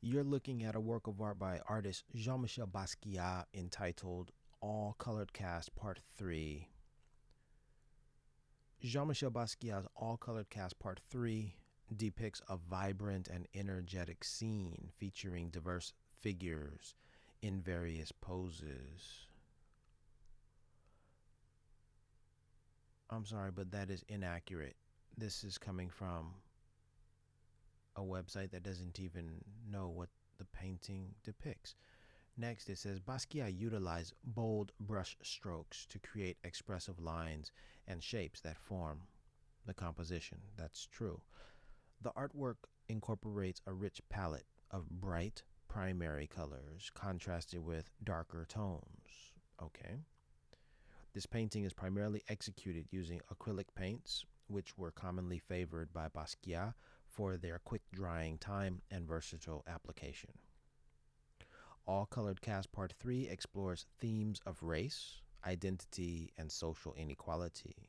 You're looking at a work of art by artist Jean-Michel Basquiat entitled All Colored Cast Part 3. Jean-Michel Basquiat's All Colored Cast Part 3 depicts a vibrant and energetic scene featuring diverse figures in various poses. I'm sorry, but that is inaccurate. This is coming from a website that doesn't even know what the painting depicts. Next, it says Basquiat utilized bold brush strokes to create expressive lines and shapes that form the composition. That's true. The artwork incorporates a rich palette of bright primary colors contrasted with darker tones. Okay. This painting is primarily executed using acrylic paints, which were commonly favored by Basquiat for their quick drying time and versatile application. All Colored Cast Part 3 explores themes of race, identity, and social inequality.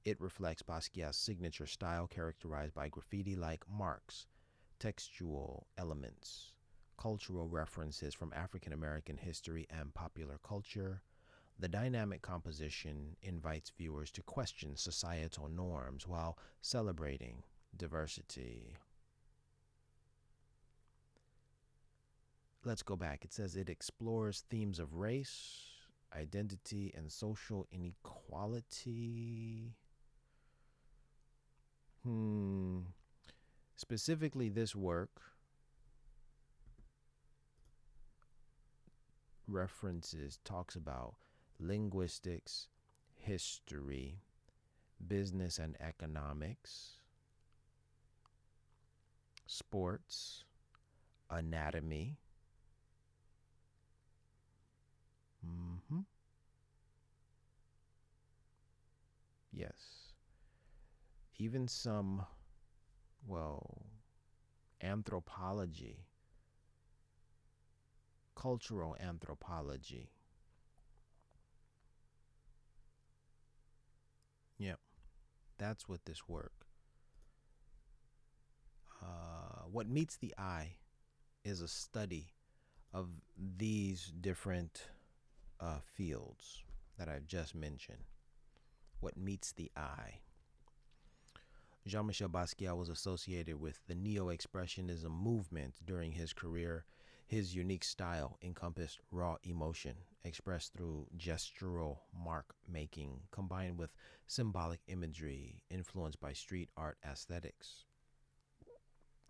It reflects Basquiat's signature style characterized by graffiti-like marks, textual elements, cultural references from African American history and popular culture. The dynamic composition invites viewers to question societal norms while celebrating diversity. Let's go back. It says it explores themes of race, identity, and social inequality. Specifically, this work talks about linguistics, history, business and economics, sports, anatomy. Yes. Even some, anthropology, cultural anthropology. Yep. That's what this work. What meets the eye is a study of these different fields that I've just mentioned. What meets the eye. Jean-Michel Basquiat was associated with the Neo-Expressionism movement during his career. His unique style encompassed raw emotion expressed through gestural mark making combined with symbolic imagery influenced by street art aesthetics.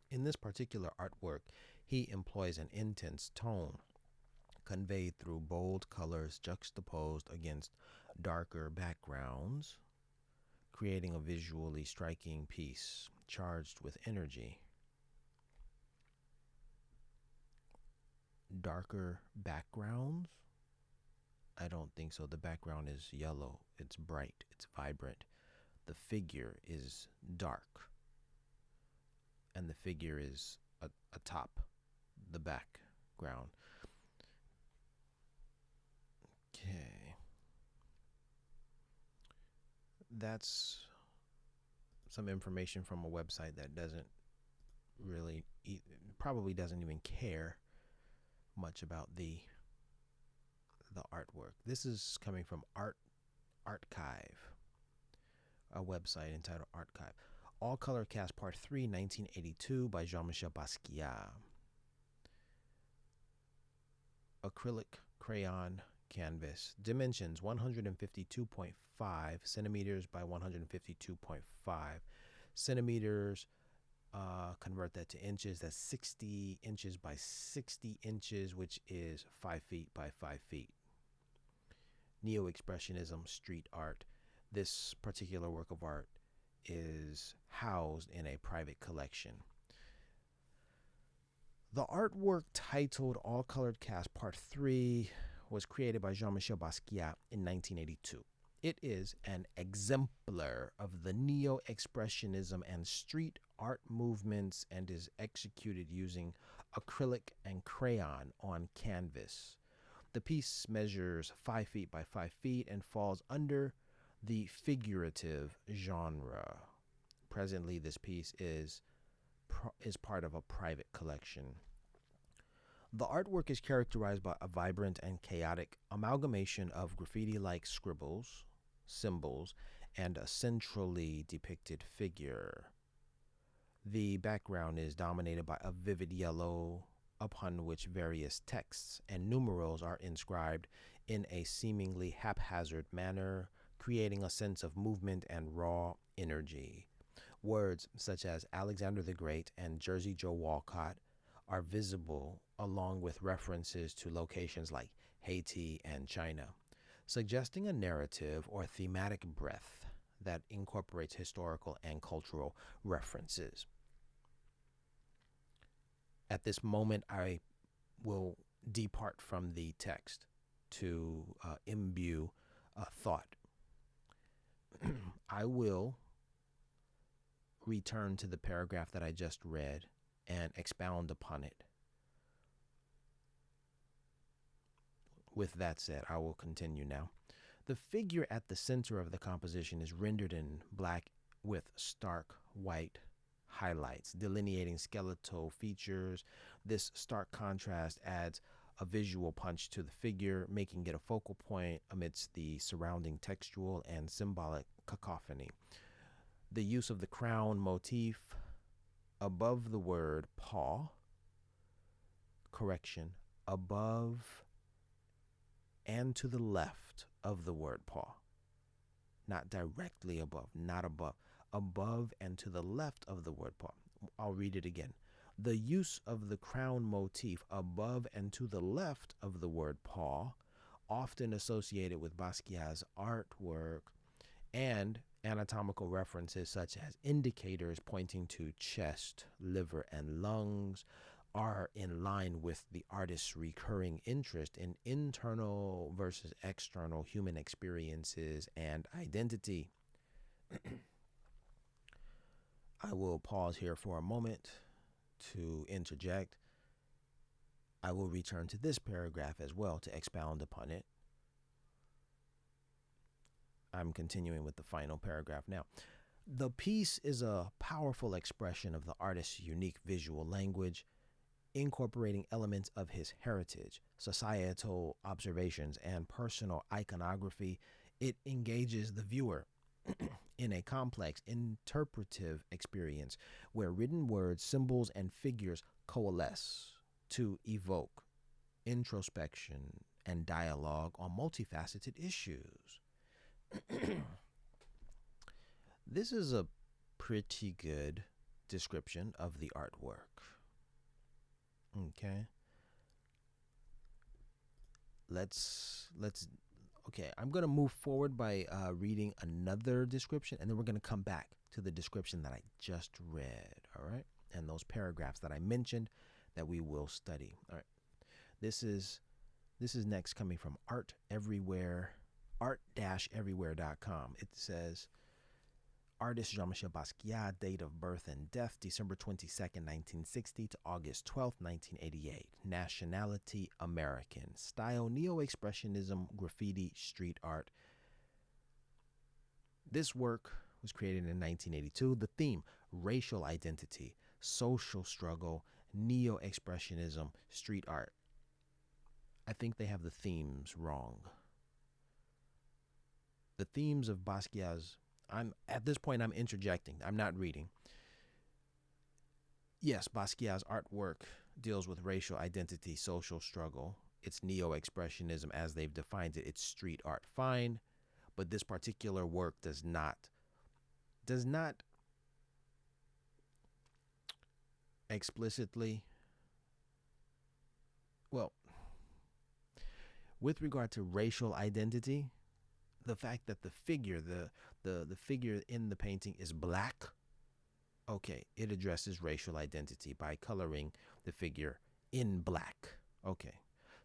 In this particular artwork, he employs an intense tone conveyed through bold colors juxtaposed against darker backgrounds, creating a visually striking piece charged with energy. Darker backgrounds? I don't think so. The background is yellow. It's bright. It's vibrant. The figure is dark. And the figure is atop the background. Okay. That's some information from a website that doesn't really, probably doesn't even care much about the artwork. This is coming from Archive, a website entitled Archive. All Color Cast Part 3, 1982 by Jean-Michel Basquiat. Acrylic crayon canvas. Dimensions 152.5 centimeters by 152.5 centimeters. Convert that to inches. That's 60 inches by 60 inches, which is 5 feet by 5 feet. Neo-Expressionism street art. This particular work of art is housed in a private collection. The artwork titled All Colored Cast Part 3 was created by Jean-Michel Basquiat in 1982. It is an exemplar of the Neo-Expressionism and street art movements and is executed using acrylic and crayon on canvas. The piece measures 5 feet by 5 feet and falls under the figurative genre. Presently, this piece is is part of a private collection. The artwork is characterized by a vibrant and chaotic amalgamation of graffiti like scribbles, symbols, and a centrally depicted figure. The background is dominated by a vivid yellow, upon which various texts and numerals are inscribed in a seemingly haphazard manner, creating a sense of movement and raw energy. Words such as Alexander the Great and Jersey Joe Walcott are visible, along with references to locations like Haiti and China, suggesting a narrative or thematic breadth that incorporates historical and cultural references. At this moment, I will depart from the text to imbue a thought. I will return to the paragraph that I just read and expound upon it. With that said, I will continue now. The figure at the center of the composition is rendered in black with stark white highlights, delineating skeletal features. This stark contrast adds a visual punch to the figure, making it a focal point amidst the surrounding textual and symbolic cacophony. The use of the crown motif above the word paw, above and to the left of the word paw, not directly above, not above and to the left of the word paw. I'll read it again. The use of the crown motif above and to the left of the word paw, often associated with Basquiat's artwork, and anatomical references such as indicators pointing to chest, liver, and lungs, are in line with the artist's recurring interest in internal versus external human experiences and identity. I will pause here for a moment to interject. I will return to this paragraph as well to expound upon it. I'm continuing with the final paragraph now. The piece is a powerful expression of the artist's unique visual language, incorporating elements of his heritage, societal observations, and personal iconography. It engages the viewer in a complex interpretive experience where written words, symbols, and figures coalesce to evoke introspection and dialogue on multifaceted issues. This is a pretty good description of the artwork. Okay. Okay, I'm going to move forward by reading another description, and then we're going to come back to the description that I just read, all right? And those paragraphs that I mentioned that we will study. All right. This is next coming from art-everywhere.com. It says, artist Jean-Michel Basquiat, date of birth and death, December 22nd, 1960 to August 12th, 1988. Nationality, American. Style, neo-expressionism, graffiti, street art. This work was created in 1982. The theme, racial identity, social struggle, neo-expressionism, street art. I think they have the themes wrong. The themes of Basquiat's, at this point I'm interjecting. I'm not reading. Yes, Basquiat's artwork deals with racial identity, social struggle. It's neo-expressionism as they've defined it. It's street art. Fine, but this particular work does not explicitly, well, with regard to racial identity, the fact that the figure, the figure in the painting is black, okay, it addresses racial identity by coloring the figure in black. Okay.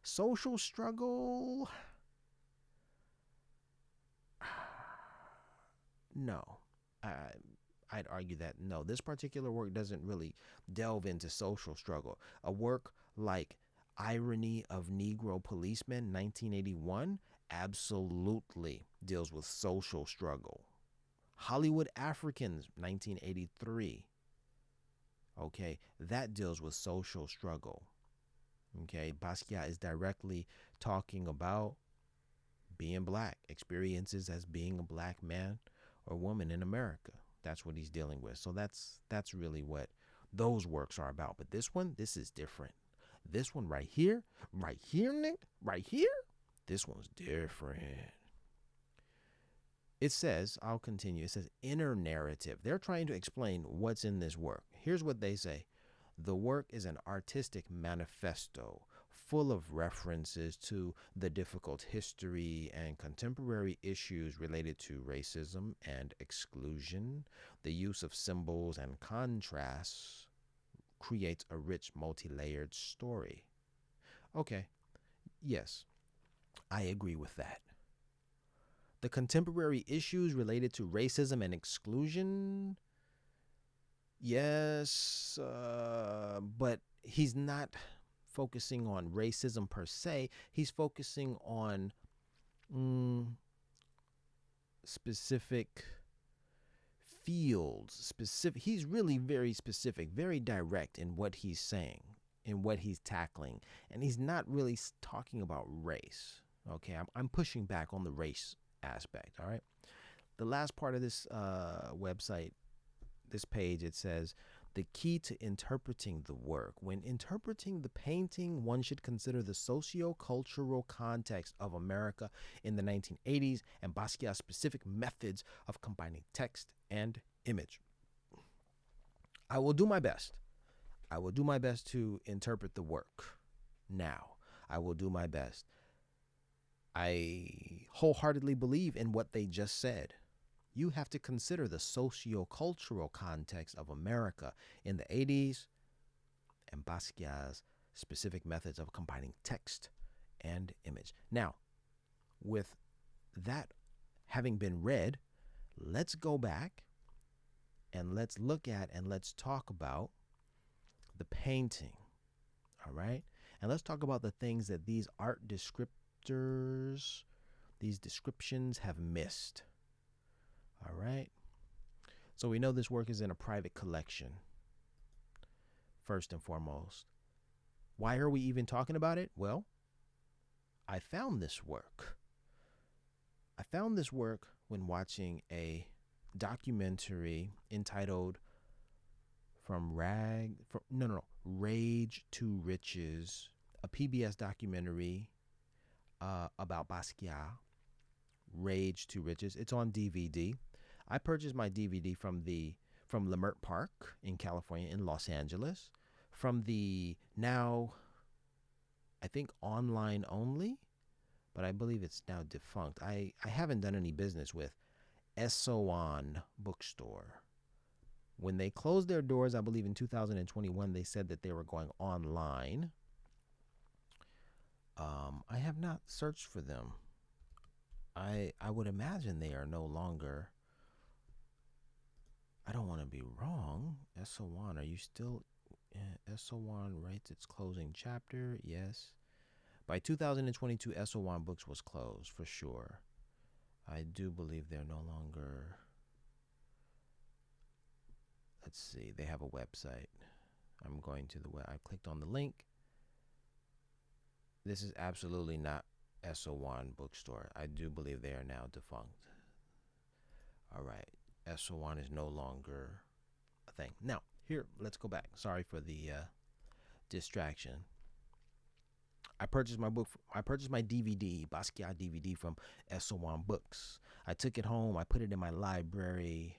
Social struggle, no. I'd argue that no, this particular work doesn't really delve into social struggle. A work like Irony of Negro Policemen, 1981, absolutely deals with social struggle. Hollywood Africans, 1983, Okay, that deals with social struggle. Okay, Basquiat is directly talking about being black, experiences as being a black man or woman in America. That's what he's dealing with. So that's really what those works are about. But this one, this is different. This one right here, Nick, right here, this one's different. It says, I'll continue. It says inner narrative. They're trying to explain what's in this work. Here's what they say. The work is an artistic manifesto full of references to the difficult history and contemporary issues related to racism and exclusion. The use of symbols and contrasts creates a rich, multi layered story. Okay, yes, I agree with that. The contemporary issues related to racism and exclusion, yes, but he's not focusing on racism per se. He's focusing on mm, specific fields, specific. He's really very specific, very direct in what he's saying, in what he's tackling, and he's not really talking about race. Okay, I'm pushing back on the race aspect. All right. The last part of this website, this page, it says the key to interpreting the work. When interpreting the painting, one should consider the socio-cultural context of America in the 1980s and Basquiat's specific methods of combining text and image. I will do my best. I will do my best to interpret the work. Now, I will do my best. I wholeheartedly believe in what they just said. You have to consider the socio-cultural context of America in the 80s and Basquiat's specific methods of combining text and image. Now, with that having been read, let's go back and let's look at and let's talk about the painting. All right? And let's talk about the things that these art descriptors, these descriptions have missed. All right? So we know this work is in a private collection, first and foremost. Why are we even talking about it? Well, I found this work. I found this work when watching a documentary entitled Rage to Riches, a PBS documentary about Basquiat, Rage to Riches. It's on DVD. I purchased my DVD from Leimert Park in California, in Los Angeles, from the now, I think, online only, but I believe it's now defunct. I haven't done any business with Essoan Bookstore. When they closed their doors, I believe in 2021, they said that they were going online. I have not searched for them. I would imagine they are no longer. I don't want to be wrong. Essoan, are you still? Essoan writes its closing chapter. Yes. By 2022, Essoan Books was closed for sure. I do believe they're no longer. Let's see. They have a website. I'm going to the web. I clicked on the link. This is absolutely not Essoan Bookstore. I do believe they are now defunct. All right. Essoan is no longer a thing. Now, here, let's go back. Sorry for the distraction. I purchased my book. I purchased my DVD, Basquiat DVD from Essoan Books. I took it home. I put it in my library.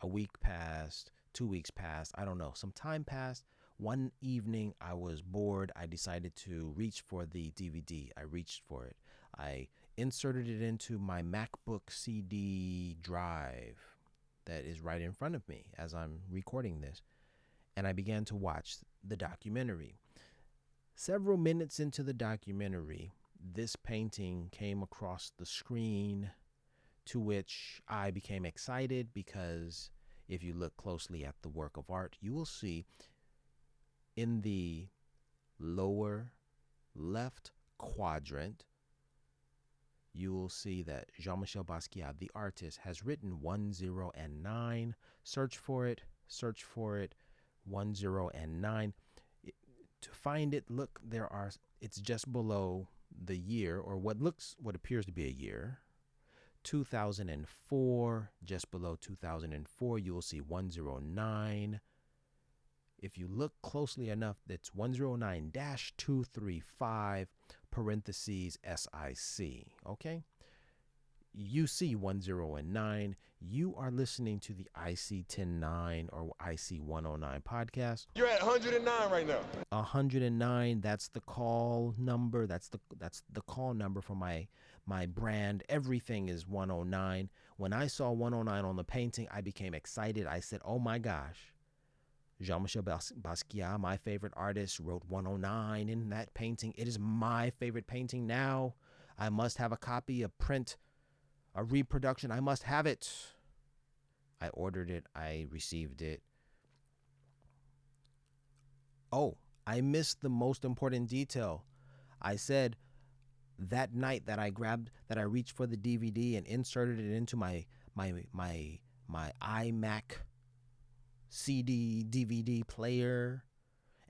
A week passed. 2 weeks passed. I don't know. Some time passed. One evening, I was bored. I decided to reach for the DVD. I reached for it. I inserted it into my MacBook CD drive that is right in front of me as I'm recording this. And I began to watch the documentary. Several minutes into the documentary, this painting came across the screen, to which I became excited because if you look closely at the work of art, you will see in the lower left quadrant, you will see that Jean-Michel Basquiat, the artist, has written 1, 0, and 9. Search for it. 10 and 9. To find it, look, it's just below the year, or what appears to be a year. 2004, just below 2004, you will see 109. If you look closely enough, it's 109-235 parentheses SIC. Okay? You see 10 and 9. You are listening to the IC 109 or IC 109 podcast. You're at 109 right now. 109, that's the call number. That's the call number for my brand. Everything is 109. When I saw 109 on the painting, I became excited. I said, "Oh my gosh. Jean-Michel Basquiat, my favorite artist, wrote 109 in that painting. It is my favorite painting now. I must have a copy, a print, a reproduction. I must have it." I ordered it. I received it. Oh, I missed the most important detail. I said that night that I reached for the DVD and inserted it into my iMac CD DVD player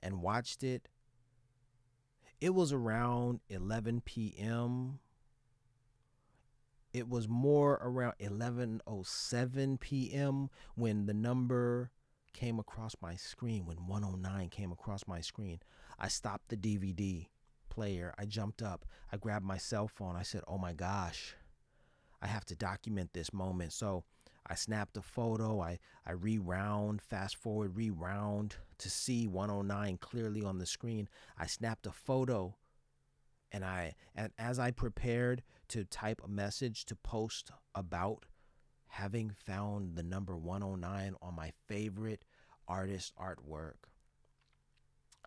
and watched it. It was around 11 p.m. It was more around 11:07 p.m. when the number came across my screen, when 109 came across my screen. I stopped the DVD player. I jumped up. I grabbed my cell phone. I said, "Oh my gosh, I have to document this moment." So I snapped a photo. I fast forward, rewound to see 109 clearly on the screen. I snapped a photo, and as I prepared to type a message to post about having found the number 109 on my favorite artist artwork,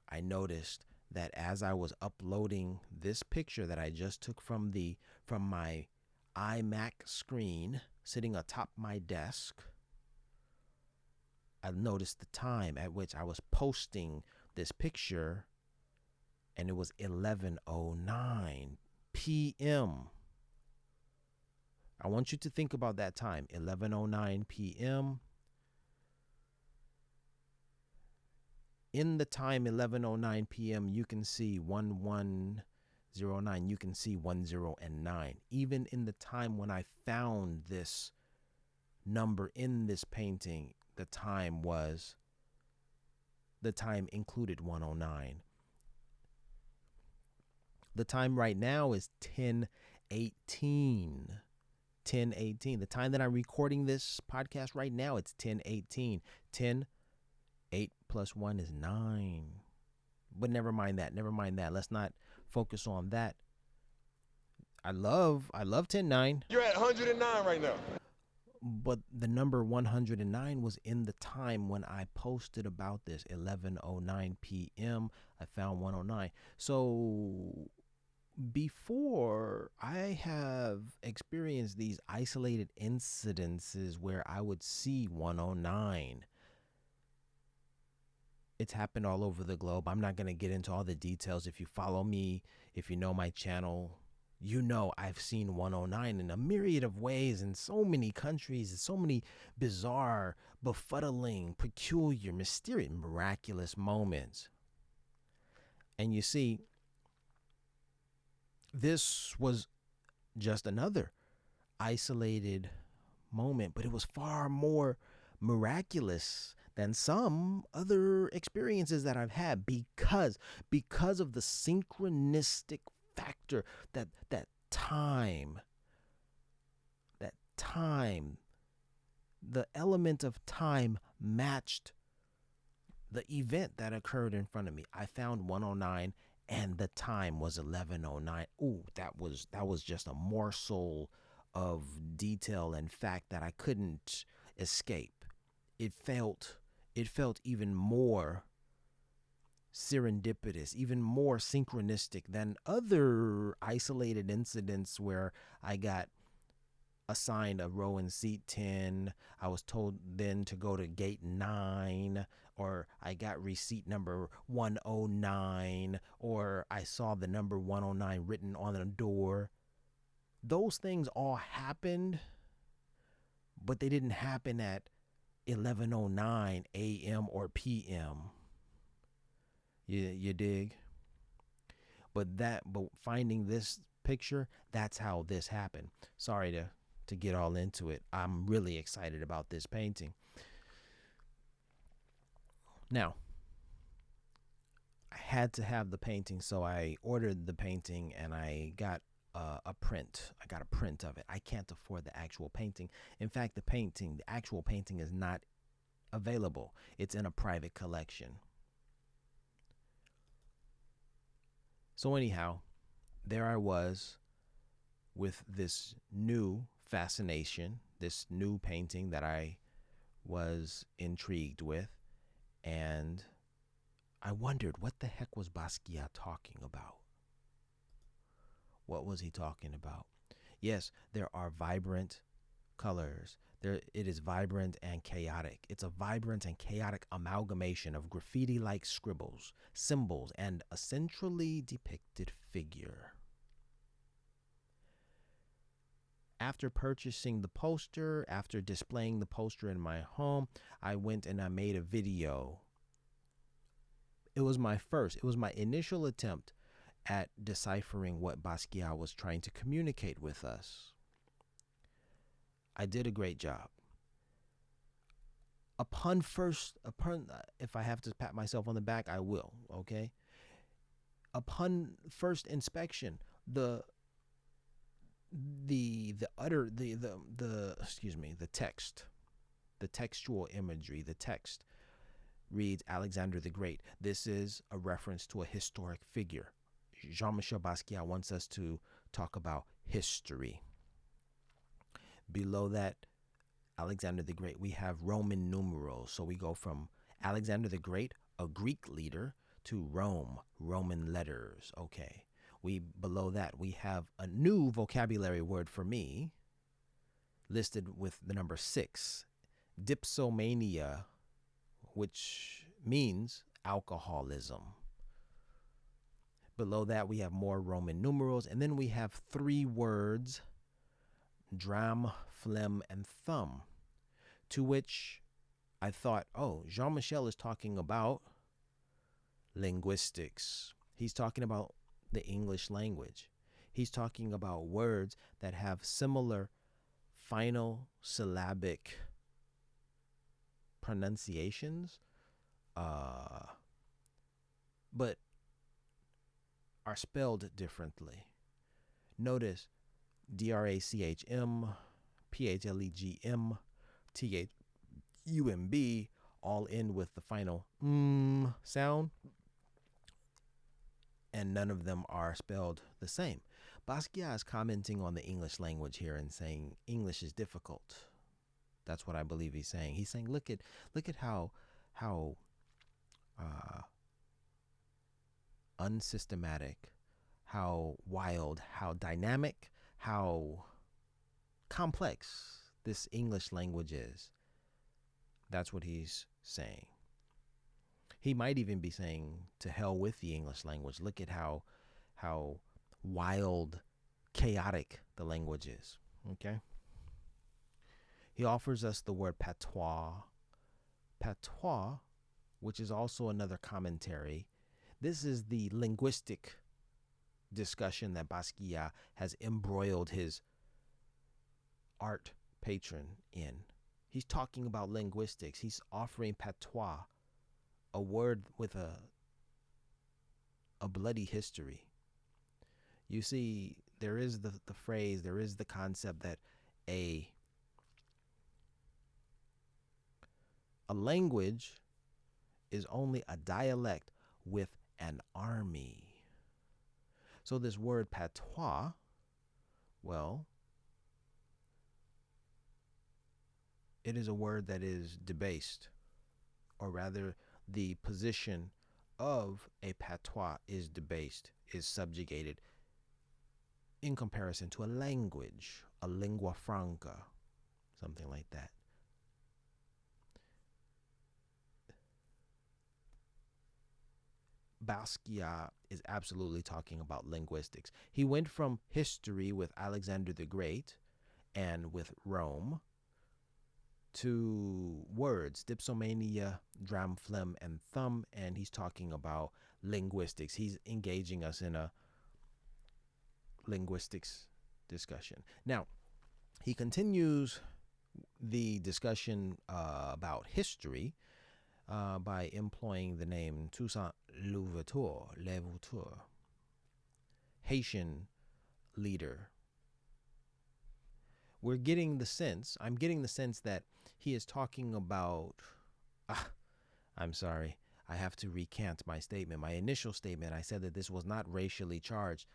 I noticed that as I was uploading this picture that I just took from my iMac screen sitting atop my desk, I noticed the time at which I was posting this picture, and it was 11:09 p.m. I want you to think about that time, 11:09 p.m. In the time 11:09 p.m., you can see 1109, you can see 10 and 9. Even in the time when I found this number in this painting, the time included 109. The time right now is 10:18. 10:18. The time that I'm recording this podcast right now, it's 10:18. 10, 8 plus 1 is 9. But never mind that. Let's not focus on that. I love 10:9. You're at 109 right now. But the number 109 was in the time when I posted about this, 11:09 p.m. I found 109. So before, I have experienced these isolated incidences where I would see 109. It's happened all over the globe. I'm not going to get into all the details. If you follow me, if you know my channel, you know I've seen 109 in a myriad of ways in so many countries, in so many bizarre, befuddling, peculiar, mysterious, miraculous moments. And you see, this was just another isolated moment, but it was far more miraculous than some other experiences that I've had because of the synchronistic factor that time, the element of time matched the event that occurred in front of me. I found 109 and the time was 11:09. Ooh, that was just a morsel of detail and fact that I couldn't escape. It felt even more serendipitous, even more synchronistic than other isolated incidents where I got assigned a row in seat 10. I was told then to go to gate 9, or I got receipt number 109, or I saw the number 109 written on the door. Those things all happened, but they didn't happen at 11:09 a.m. or p.m. You dig? But finding this picture, that's how this happened. Sorry to get all into it. I'm really excited about this painting. Now, I had to have the painting, so I ordered the painting and I got a print. I got a print of it. I can't afford the actual painting. In fact, the actual painting is not available. It's in a private collection. So anyhow, there I was with this new fascination, this new painting that I was intrigued with, and I wondered what the heck was Basquiat talking about? What was he talking about? Yes, there are vibrant colors. It is vibrant and chaotic. It's a vibrant and chaotic amalgamation of graffiti-like scribbles, symbols, and a centrally depicted figure. After purchasing the poster, after displaying the poster in my home, I went and I made a video. It was my initial attempt at deciphering what Basquiat was trying to communicate with us. I did a great job. If I have to pat myself on the back, I will, okay? Upon first inspection, the text, the textual imagery, the text reads Alexander the Great. This is a reference to a historic figure. Jean-Michel Basquiat wants us to talk about history. Below that, Alexander the Great, we have Roman numerals. So we go from Alexander the Great, a Greek leader, to Rome, Roman letters. Okay. Below that, we have a new vocabulary word for me, listed with the number 6, dipsomania, which means alcoholism. Below that, we have more Roman numerals, and then we have 3 words, dram, phlegm, and thumb, to which I thought, oh, Jean-Michel is talking about linguistics. He's talking about the English language. He's talking about words that have similar final syllabic pronunciations, but are spelled differently. Notice DRACHM, PHLEGM, THUMB all end with the final sound, and none of them are spelled the same. Basquiat is commenting on the English language here and saying English is difficult. That's what I believe he's saying. He's saying, look at how unsystematic, how wild, how dynamic, how complex this English language is. That's what he's saying. He might even be saying, to hell with the English language. Look at how wild, chaotic the language is. Okay? He offers us the word patois. Patois, which is also another commentary. This is the linguistic discussion that Basquiat has embroiled his art patron in. He's talking about linguistics. He's offering patois, a word with a bloody history. You see, there is the phrase, there is the concept that a language is only a dialect with an army. So this word patois, well, it is a word that is debased, or rather the position of a patois is debased, is subjugated in comparison to a language, a lingua franca, something like that. Basquiat is absolutely talking about linguistics. He went from history with Alexander the Great and with Rome to words, dipsomania, dram, phlegm, and thumb, and he's talking about linguistics. He's engaging us in a linguistics discussion. Now, he continues the discussion about history by employing the name Toussaint Louverture, Haitian leader. I'm getting the sense that he is talking about, ah, I'm sorry, I have to recant my statement. My initial statement, I said that this was not racially charged.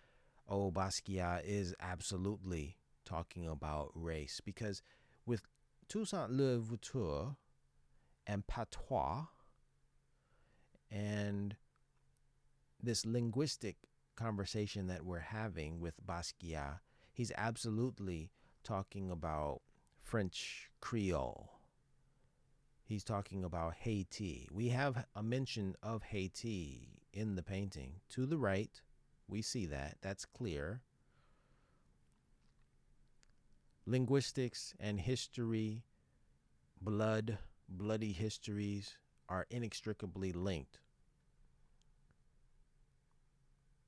Oh, Basquiat is absolutely talking about race because with Toussaint Louverture and patois and this linguistic conversation that we're having with Basquiat, he's absolutely talking about French Creole. He's talking about Haiti. We have a mention of Haiti in the painting. To the right, we see that. That's clear. Linguistics and history, bloody histories are inextricably linked.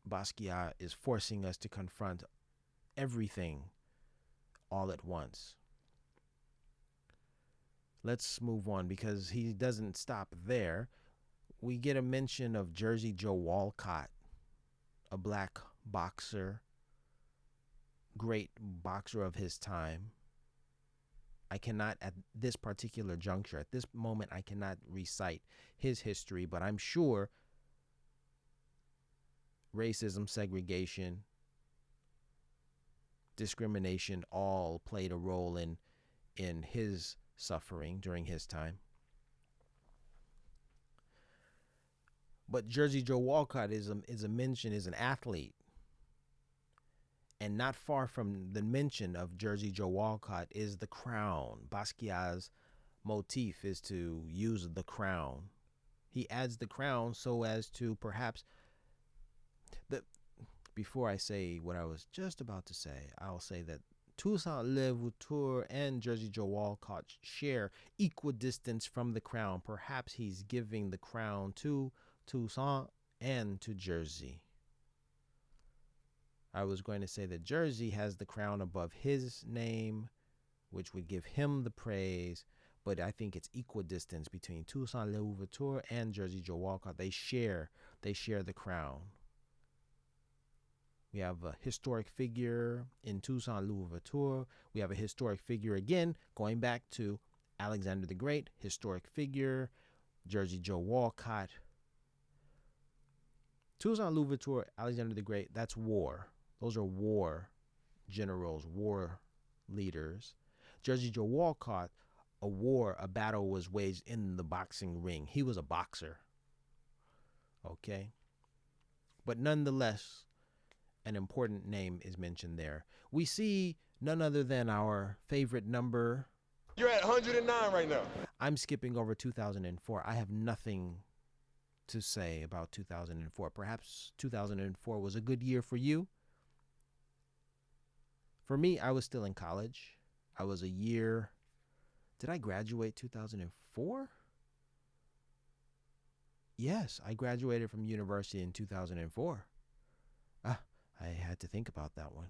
Basquiat is forcing us to confront everything all at once. Let's move on because he doesn't stop there. We get a mention of Jersey Joe Walcott, a black boxer, great boxer of his time. I cannot, at this particular juncture, at this moment, I cannot recite his history, but I'm sure racism, segregation, discrimination all played a role in his suffering during his time. But Jersey Joe Walcott is an athlete. And not far from the mention of Jersey Joe Walcott is the crown. Basquiat's motif is to use the crown. He adds the crown so as to perhaps before I say what I was just about to say, I'll say that Toussaint Louverture and Jersey Joe Walcott share equidistance from the crown. Perhaps he's giving the crown to Toussaint and to Jersey. I was going to say that Jersey has the crown above his name, which would give him the praise, but I think it's equidistance between Toussaint Louverture and Jersey Joe Walcott. They share the crown. We have a historic figure in Toussaint Louverture. We have a historic figure again, going back to Alexander the Great, historic figure, Jersey Joe Walcott. Toussaint Louverture, Alexander the Great, that's war. Those are war generals, war leaders. Jersey Joe Walcott, a battle was waged in the boxing ring. He was a boxer. Okay? But nonetheless, an important name is mentioned there. We see none other than our favorite number. You're at 109 right now. I'm skipping over 2004. I have nothing to say about 2004. Perhaps 2004 was a good year for you. For me, I was still in college. I was a year. Did I graduate 2004? Yes, I graduated from university in 2004. I had to think about that one.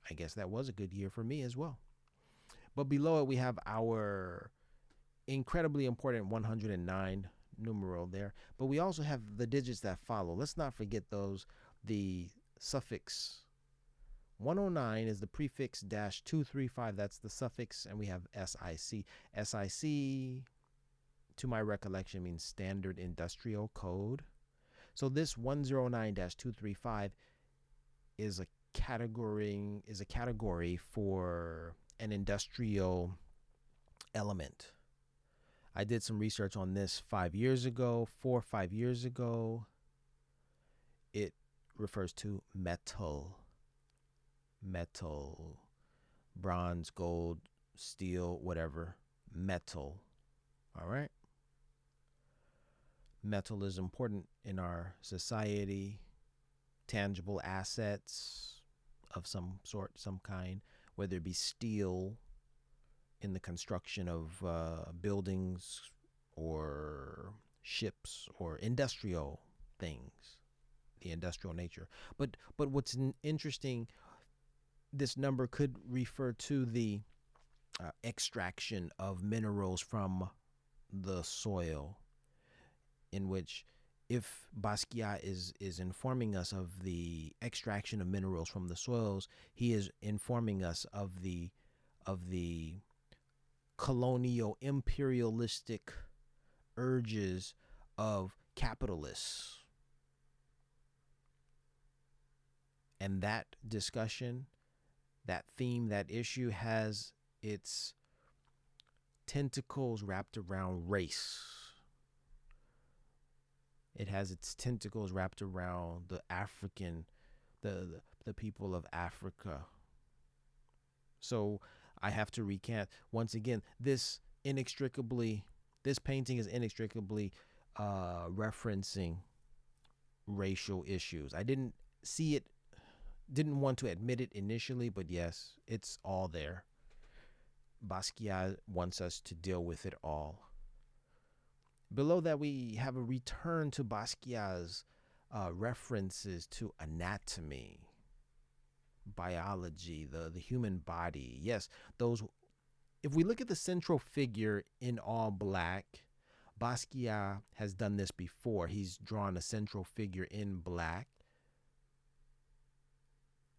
I guess that was a good year for me as well. But below it, we have our incredibly important 109 numeral there. But we also have the digits that follow. Let's not forget those. The suffix 109 is the prefix -235. That's the suffix. And we have SIC. SIC, to my recollection, means Standard Industrial Code. So this 109-235 is a category for an industrial element. I did some research on this 5 years ago, 4 or 5 years ago. It refers to metal, bronze, gold, steel, whatever, metal. All right. Metal is important in our society. Tangible assets of some sort, some kind, whether it be steel, in the construction of buildings or ships or industrial things, the industrial nature. But what's interesting, this number could refer to the extraction of minerals from the soil, in which, if Basquiat is informing us of the extraction of minerals from the soils, he is informing us of the colonial imperialistic urges of capitalists. And that discussion, that theme, that issue has its tentacles wrapped around race. It has its tentacles wrapped around the African, the people of Africa. So I have to recant once again. This painting is inextricably referencing racial issues. I didn't see it, didn't want to admit it initially, but yes, it's all there. Basquiat wants us to deal with it all. Below that, we have a return to Basquiat's references to anatomy, biology, the human body. Yes, those. If we look at the central figure in all black, Basquiat has done this before. He's drawn a central figure in black.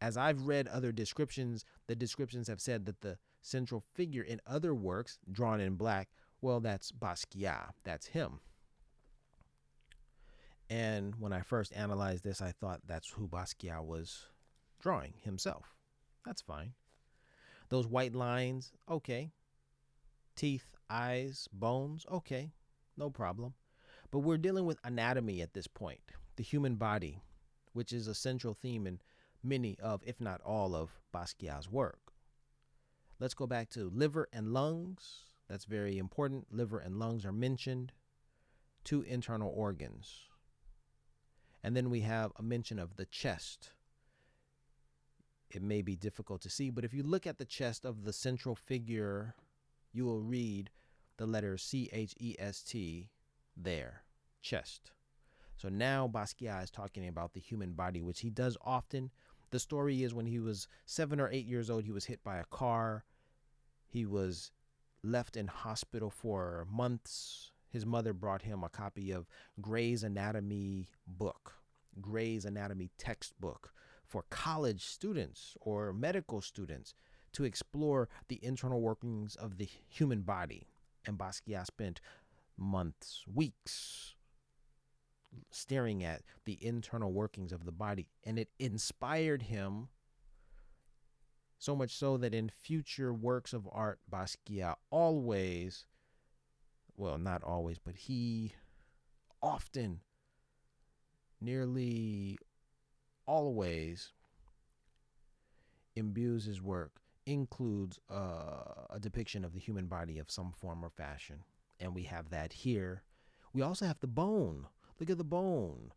As I've read other descriptions, the descriptions have said that the central figure in other works drawn in black, well, that's Basquiat. That's him. And when I first analyzed this, I thought that's who Basquiat was drawing himself. That's fine. Those white lines, okay. Teeth, eyes, bones, okay. No problem. But we're dealing with anatomy at this point, the human body, which is a central theme in many of, if not all of, Basquiat's work. Let's go back to liver and lungs. That's very important. Liver and lungs are mentioned. Two internal organs. And then we have a mention of the chest. It may be difficult to see, but if you look at the chest of the central figure, you will read the letters CHEST there, chest. So now Basquiat is talking about the human body, which he does often. The story is when he was 7 or 8 years old, he was hit by a car. He was left in hospital for months. His mother brought him a copy of Gray's Anatomy book, Gray's Anatomy textbook for college students or medical students to explore the internal workings of the human body. And Basquiat spent months, weeks, staring at the internal workings of the body. And it inspired him so much so that in future works of art, Basquiat always, well, not always, but he often, nearly always, imbues his work, includes a depiction of the human body of some form or fashion. And we have that here. We also have the bone. Look at the bone.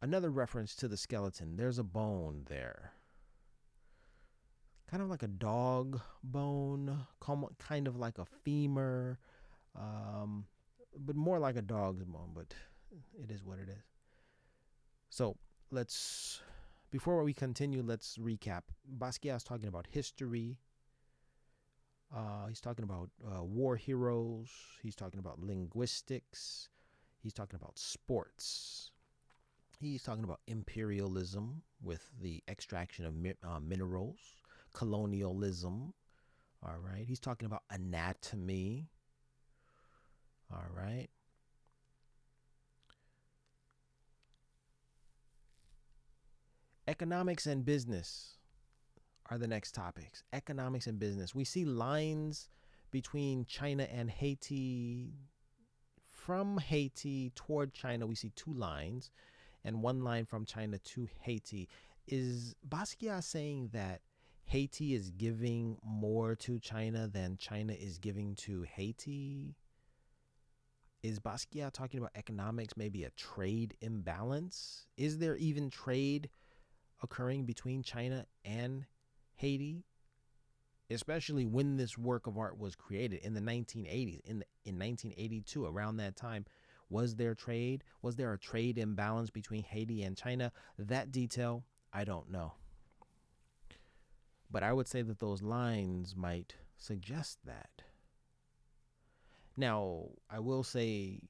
Another reference to the skeleton. There's a bone there. Kind of like a dog bone, kind of like a femur, but more like a dog's bone, but it is what it is. So before we continue, let's recap. Basquiat's talking about history. He's talking about war heroes. He's talking about linguistics. He's talking about sports. He's talking about imperialism with the extraction of minerals, colonialism. All right. He's talking about anatomy. All right. Economics and business are the next topics. Economics and business. We see lines between China and Haiti. From Haiti toward China, we see two lines, and one line from China to Haiti. Is Basquiat saying that Haiti is giving more to China than China is giving to Haiti? Is Basquiat talking about economics, maybe a trade imbalance? Is there even trade occurring between China and Haiti? especially when this work of art was created in the 1980s, in 1982, around that time. Was there trade? Was there a trade imbalance between Haiti and China? That detail, I don't know. But I would say that those lines might suggest that. Now, I will say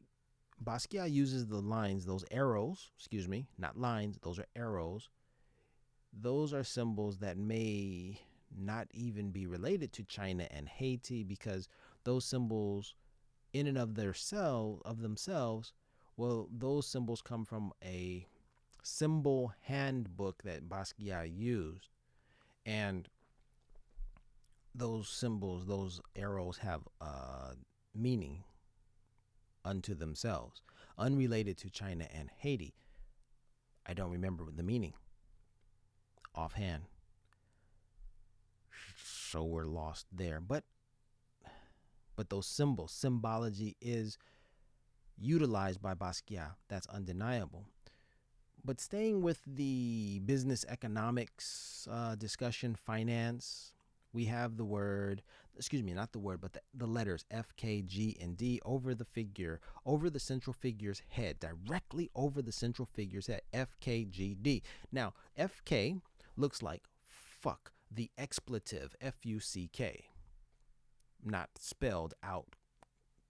Basquiat uses the lines, those arrows, excuse me, not lines, those are arrows. Those are symbols that may not even be related to China and Haiti, because those symbols in and of themselves, well, those symbols come from a symbol handbook that Basquiat used. And those symbols, those arrows have meaning unto themselves, unrelated to China and Haiti. I don't remember the meaning offhand, so we're lost there. But those symbols, symbology is utilized by Basquiat. That's undeniable. But staying with the business economics discussion, finance, we have the word, excuse me, not the word, but the letters F, K, G, and D over the figure, over the central figure's head, directly over the central figure's head, F, K, G, D. Now, F, K looks like fuck, the expletive, F, U, C, K. Not spelled out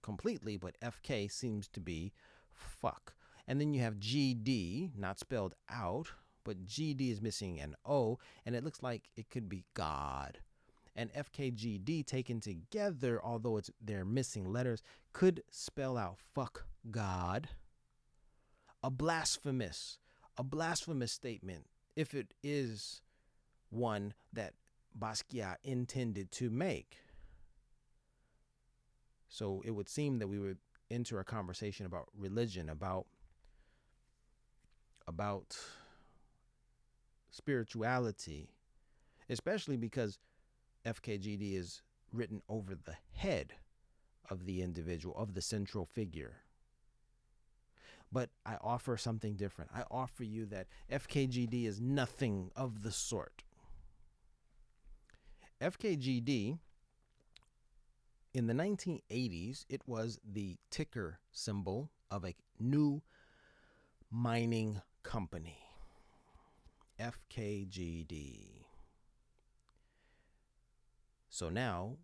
completely, but F, K seems to be fuck. And then you have GD, not spelled out, but GD is missing an O, and it looks like it could be God. And FKGD taken together, although they're missing letters, could spell out fuck God. A blasphemous statement, if it is one that Basquiat intended to make. So it would seem that we would enter a conversation about religion, about spirituality, especially because FKGD is written over the head of the individual, of the central figure. But I offer something different. I offer you that FKGD is nothing of the sort. FKGD, in the 1980s, it was the ticker symbol of a new mining company. FKGD. So now,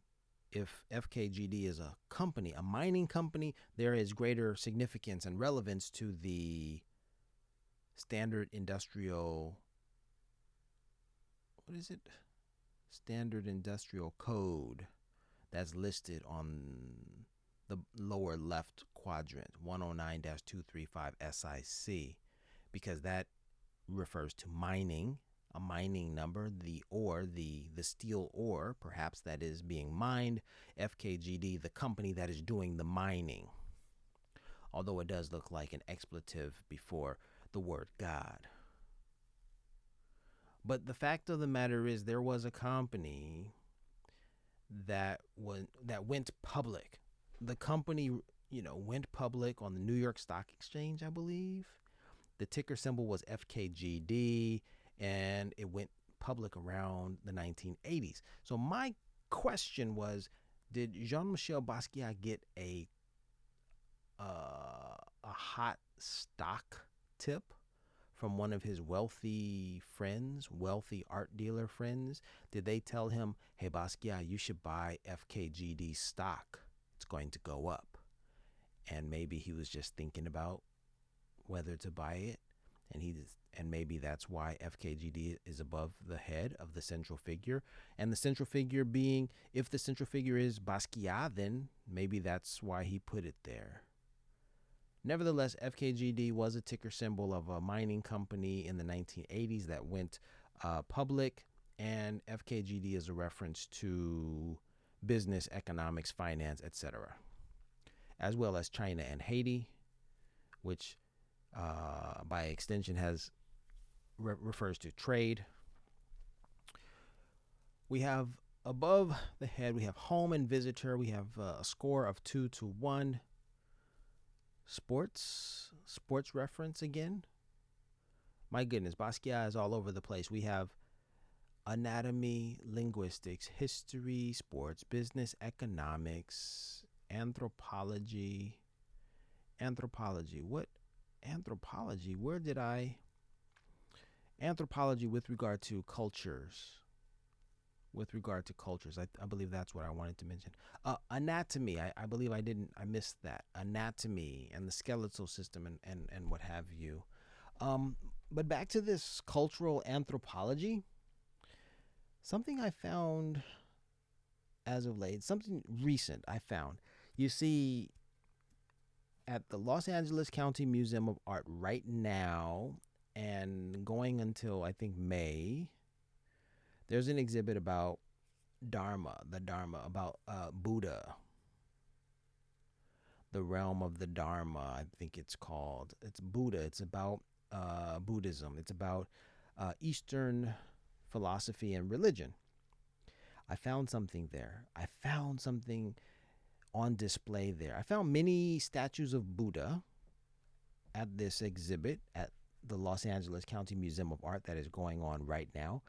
if FKGD is a company, a mining company, there is greater significance and relevance to the standard industrial, what is it? Standard industrial code that's listed on the lower left quadrant, 109-235 SIC, because that refers to mining, a mining number, the ore, the steel ore, perhaps, that is being mined. FKGD, the company that is doing the mining. Although it does look like an expletive before the word God. But the fact of the matter is, there was a company that went public. The company, went public on the New York Stock Exchange, I believe. The ticker symbol was FKGD, and it went public around the 1980s. So my question was, did Jean-Michel Basquiat get a hot stock tip from one of his wealthy art dealer friends? Did they tell him, hey, Basquiat, you should buy FKGD stock. It's going to go up. And maybe he was just thinking about whether to buy it, and maybe that's why FKGD is above the head of the central figure. And the central figure being, if the central figure is Basquiat, then maybe that's why he put it there. Nevertheless, FKGD was a ticker symbol of a mining company in the 1980s that went public, and FKGD is a reference to business, economics, finance, etc., as well as China and Haiti, which by extension refers to trade. We have above the head, we have home and visitor. We have a score of 2-1. Sports reference again. My goodness, Basquiat is all over the place. We have anatomy, linguistics, history, sports, business, economics, anthropology. Anthropology. What anthropology? Where did I anthropology with regard to cultures? With regard to cultures, I believe that's what I wanted to mention. Anatomy. I believe I missed that. Anatomy and the skeletal system and what have you. Um, but back to this cultural anthropology. Something I found as of late, something recent I found. You see, at the Los Angeles County Museum of Art right now, and going until I think May, there's an exhibit about the Dharma, about Buddha, the realm of the Dharma. I think it's called. It's Buddha. It's about Buddhism. It's about Eastern philosophy and religion. I found something there. I found something on display there. I found many statues of Buddha at this exhibit at the Los Angeles County Museum of Art that is going on right now.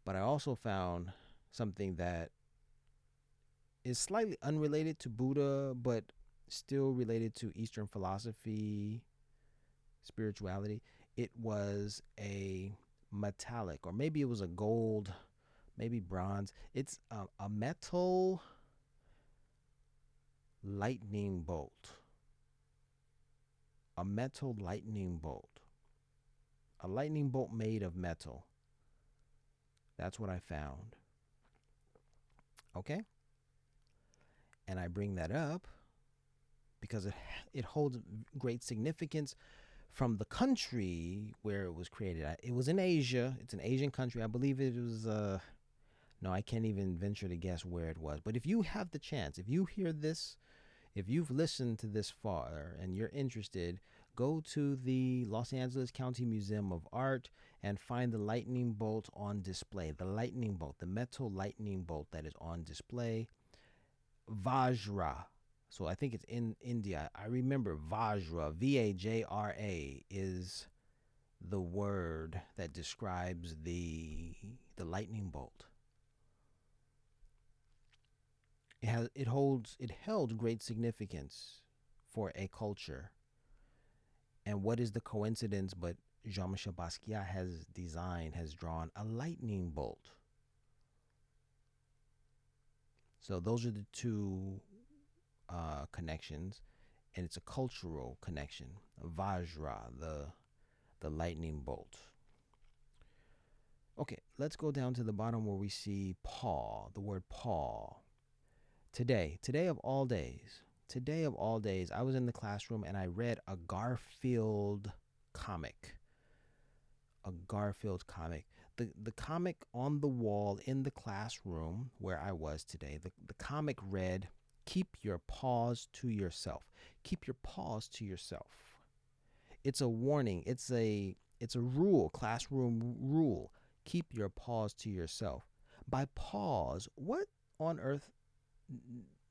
But I also found something that is slightly unrelated to Buddha, but still related to Eastern philosophy, spirituality. It was a metallic, or maybe it was a gold, maybe bronze. It's a metal lightning bolt. A metal lightning bolt. A lightning bolt made of metal. That's what I found. Okay? And I bring that up because it holds great significance from the country where it was created. It was in Asia. It's an Asian country. I believe it was no, I can't even venture to guess where it was. But if you have the chance, if you hear this, if you've listened to this far and you're interested, go to the Los Angeles County Museum of Art and find the lightning bolt on display. The lightning bolt, the metal lightning bolt that is on display. Vajra. So I think it's in India. I remember Vajra, Vajra, is the word that describes the lightning bolt. It held great significance for a culture. And what is the coincidence but Jean-Michel Basquiat has drawn a lightning bolt. So those are the two connections, and it's a cultural connection. Vajra, the lightning bolt. Okay, let's go down to the bottom where we see paw, the word paw. Today of all days, I was in the classroom and I read a Garfield comic. A Garfield comic. The comic on the wall in the classroom where I was today, the comic read, "Keep your paws to yourself." Keep your paws to yourself. It's a warning. It's a rule, classroom rule. Keep your paws to yourself. By paws, what on earth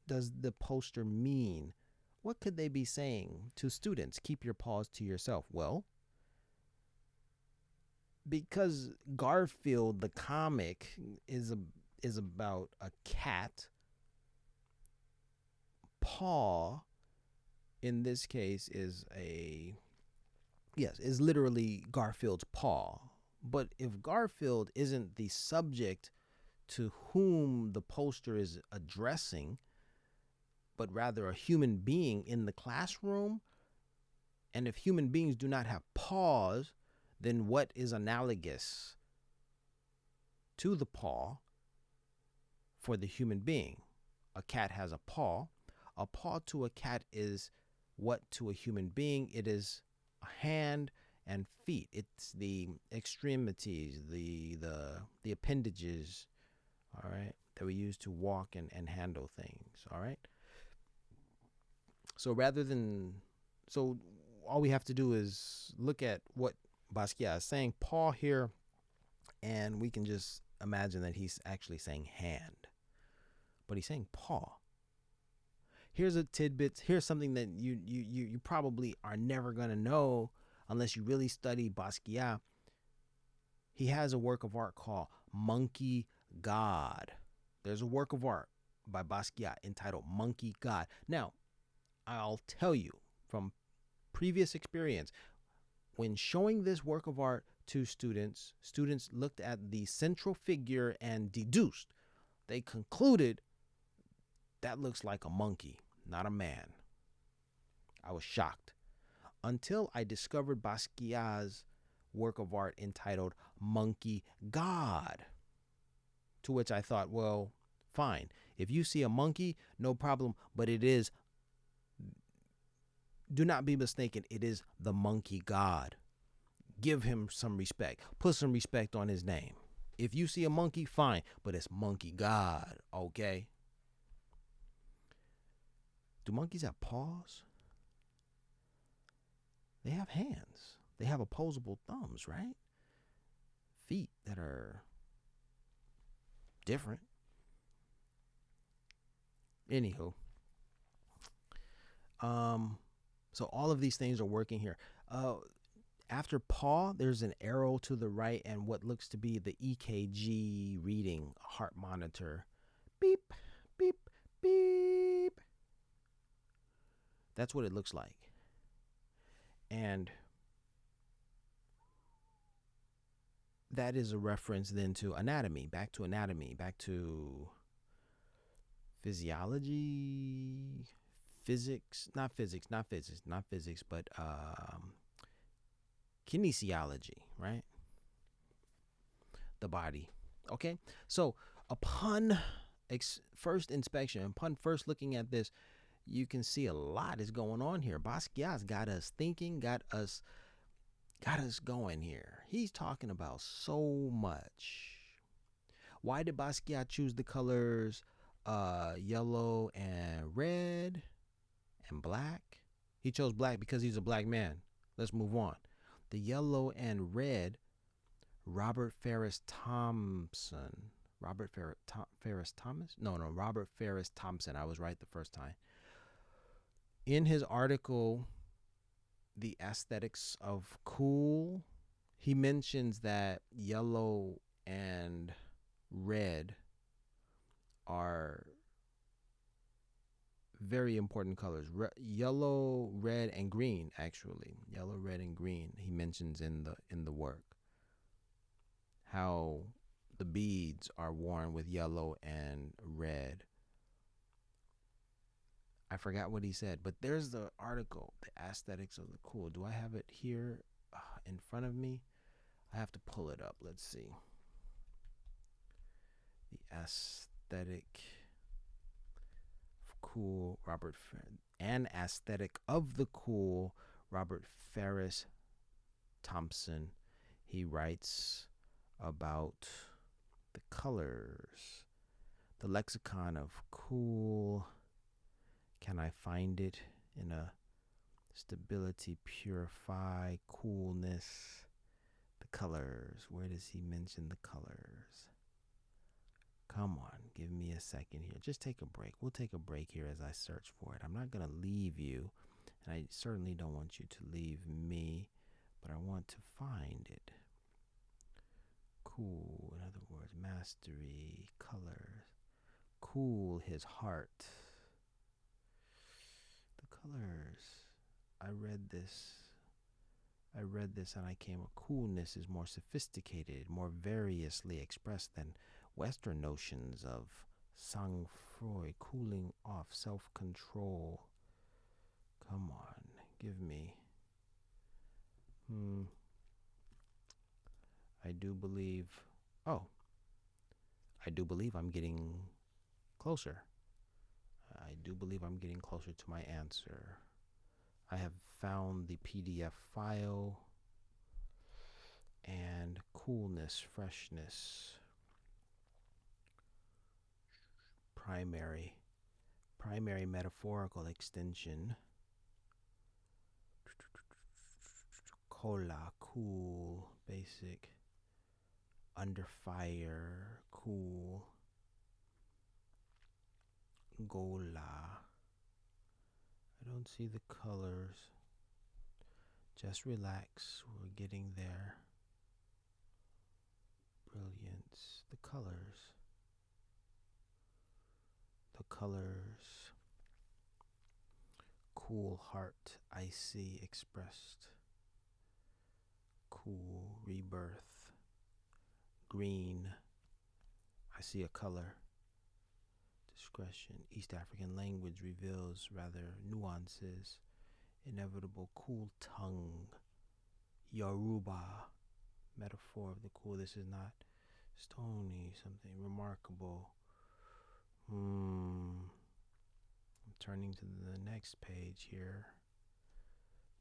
does the poster mean? What could they be saying to students? Keep your paws to yourself. Well, because Garfield the comic is about a cat, paw in this case is literally Garfield's paw. But if Garfield isn't the subject to whom the poster is addressing, but rather a human being in the classroom, and if human beings do not have paws, then what is analogous to the paw for the human being? A cat has a paw. A paw to a cat is what to a human being? It is a hand and feet. It's the extremities, the appendages, all right, that we use to walk and handle things, all right? So rather than, so all we have to do is look at what Basquiat is saying, paw here, and we can just imagine that he's actually saying hand, but he's saying paw. Here's a tidbit. Here's something that you probably are never gonna know unless you really study Basquiat. He has a work of art called Monkey God. There's a work of art by Basquiat entitled Monkey God. Now, I'll tell you from previous experience, when showing this work of art to students, students looked at the central figure and deduced. They concluded that looks like a monkey, not a man. I was shocked until I discovered Basquiat's work of art entitled Monkey God. To which I thought, well, fine. If you see a monkey, no problem, but it is, do not be mistaken, it is the monkey God. Give him some respect. Put some respect on his name. If you see a monkey, fine, but it's monkey God, okay? Do monkeys have paws? They have hands. They have opposable thumbs, right? Feet that are different. Anywho, so all of these things are working here. After paw, there's an arrow to the right and what looks to be the EKG reading heart monitor. Beep, beep, beep. That's what it looks like. And that is a reference then to anatomy, back to physiology, not physics, but kinesiology, right? The body. Okay, so upon first inspection, upon first looking at this, you can see a lot is going on here. Basquiat's got us thinking, got us going here. He's talking about so much. Why did Basquiat choose the colors yellow and red and black? He chose black because he's a black man. Let's move on. The yellow and red, Robert Ferris Thompson. Ferris Thomas? No, Robert Ferris Thompson. I was right the first time. In his article, The Aesthetics of Cool, he mentions that yellow and red are very important colors. Yellow, red, and green. Actually, yellow, red, and green. He mentions in the work how the beads are worn with yellow and red. I forgot what he said, but there's the article, The Aesthetics of the Cool. Do I have it here in front of me? I have to pull it up. Let's see. The Aesthetic of Cool, An Aesthetic of the Cool, Robert Ferris Thompson. He writes about the colors, the lexicon of cool. Can I find it in a stability, purify, coolness, the colors? Where does he mention the colors? Come on, give me a second here. Just take a break. We'll take a break here as I search for it. I'm not going to leave you, and I certainly don't want you to leave me, but I want to find it. Cool, in other words, mastery, colors. Cool his heart. The colors. I read this and I came, coolness is more sophisticated, more variously expressed than Western notions of sang-froid, cooling off, self-control. Come on, give me. I do believe, I do believe I'm getting closer. I do believe I'm getting closer to my answer. I have found the PDF file and coolness, freshness, primary metaphorical extension, cola, cool, basic, under fire, cool, gola. I don't see the colors. Just relax, we're getting there. brilliance. The colors, cool heart, icy expressed, cool rebirth, green, I see a color, discretion, East African language reveals rather nuances, inevitable cool tongue, Yoruba, metaphor of the cool. This is not stony, something remarkable. I'm turning to the next page here.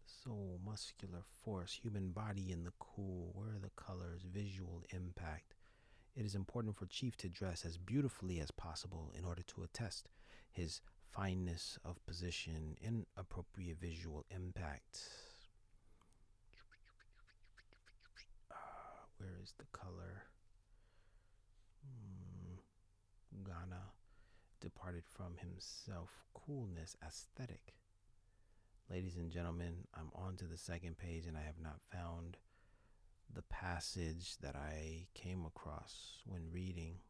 Soul, muscular force, human body in the cool. Where are the colors? Visual impact. It is important for Chief to dress as beautifully as possible in order to attest his fineness of position, inappropriate visual impact. Where is the color? Ghana departed from himself. Coolness, aesthetic. Ladies and gentlemen, I'm on to the second page and I have not found the passage that I came across when reading.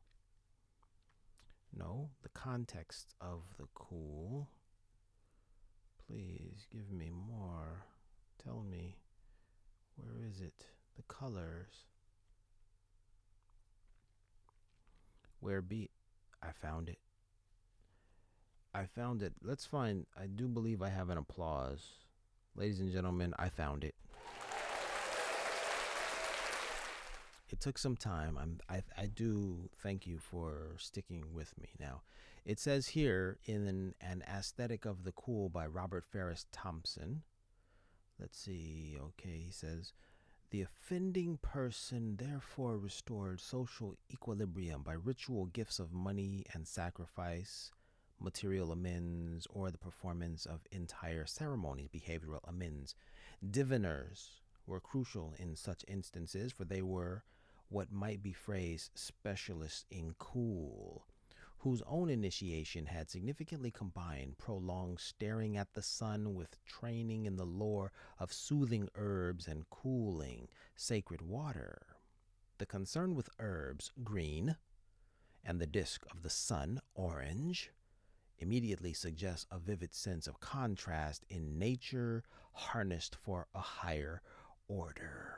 No, the context of the cool. Please give me more. Tell me, where is it? The colors. Where be? I found it. I found it. Let's find. I do believe I have an applause. Ladies and gentlemen, I found it. It took some time. I do thank you for sticking with me. Now, it says here in an aesthetic of the cool by Robert Ferris Thompson. Let's see. Okay, he says the offending person therefore restored social equilibrium by ritual gifts of money and sacrifice, material amends, or the performance of entire ceremonies, behavioral amends. Diviners were crucial in such instances, for they were what might be phrased specialists in cool, whose own initiation had significantly combined prolonged staring at the sun with training in the lore of soothing herbs and cooling sacred water. The concern with herbs, green, and the disk of the sun, orange, immediately suggests a vivid sense of contrast in nature harnessed for a higher order.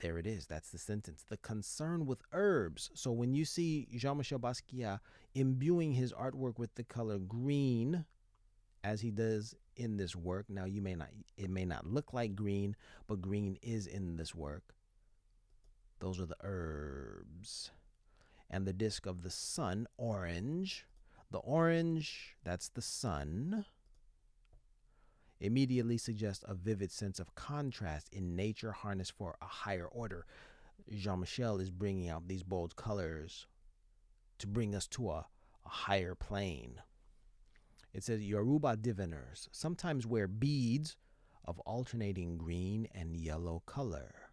There it is. That's the sentence. The concern with herbs. So when you see Jean-Michel Basquiat imbuing his artwork with the color green, as he does in this work, now it may not look like green, but green is in this work. Those are the herbs. And the disk of the sun, orange. The orange, that's the sun, immediately suggests a vivid sense of contrast in nature harnessed for a higher order. Jean-Michel is bringing out these bold colors to bring us to a higher plane. It says Yoruba diviners sometimes wear beads of alternating green and yellow color,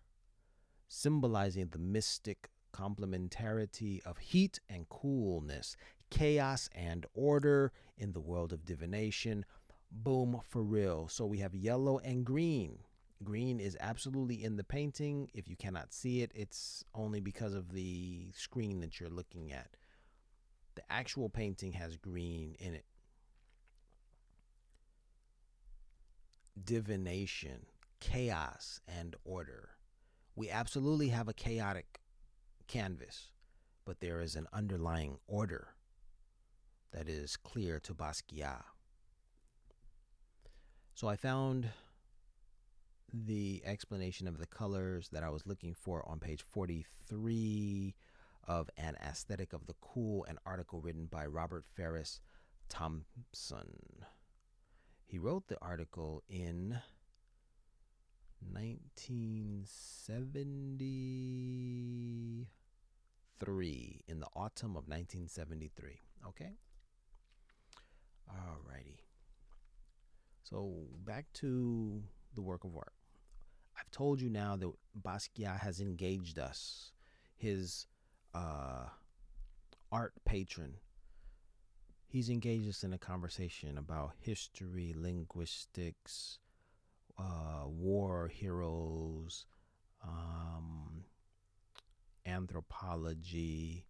symbolizing the mystic complementarity of heat and coolness, chaos and order in the world of divination. Boom, for real. So we have yellow and green. Green is absolutely in the painting. If you cannot see it, it's only because of the screen that you're looking at. The actual painting has green in it. Divination, chaos, and order. We absolutely have a chaotic canvas, but there is an underlying order that is clear to Basquiat. So I found the explanation of the colors that I was looking for on page 43 of An Aesthetic of the Cool, an article written by Robert Ferris Thompson. He wrote the article in 1973, in the autumn of 1973. Okay? Alrighty. So back to the work of art. I've told you now that Basquiat has engaged us, his art patron. He's engaged us in a conversation about history, linguistics, war heroes, anthropology,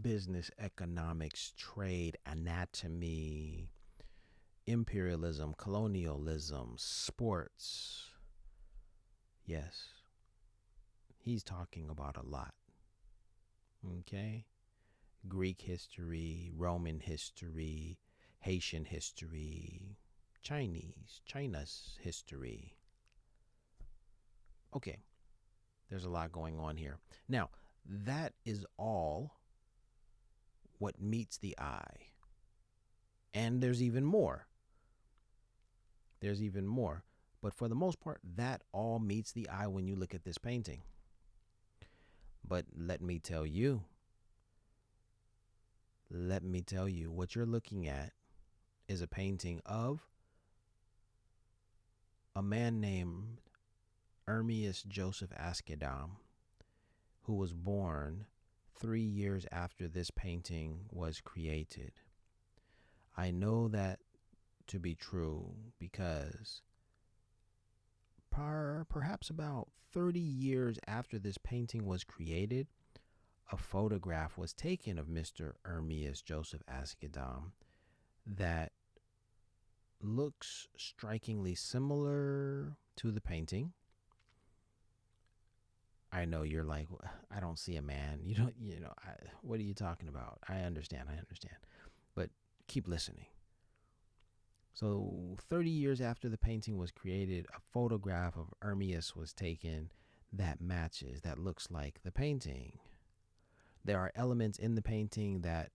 business economics, trade, anatomy, imperialism, colonialism, sports. Yes, he's talking about a lot. Okay? Greek history, Roman history, Haitian history, China's history. Okay, there's a lot going on here. Now, that is all what meets the eye. And there's even more. There's even more. But for the most part, that all meets the eye when you look at this painting. But let me tell you, what you're looking at is a painting of a man named Ermias Joseph Askedam, who was born 3 years after this painting was created. I know that to be true because perhaps about 30 years after this painting was created, a photograph was taken of Mr. Ermias Joseph Askedam that looks strikingly similar to the painting. I know you're like, I don't see a man. You don't, what are you talking about? I understand. But keep listening. So, 30 years after the painting was created, a photograph of Ermias was taken that looks like the painting. There are elements in the painting that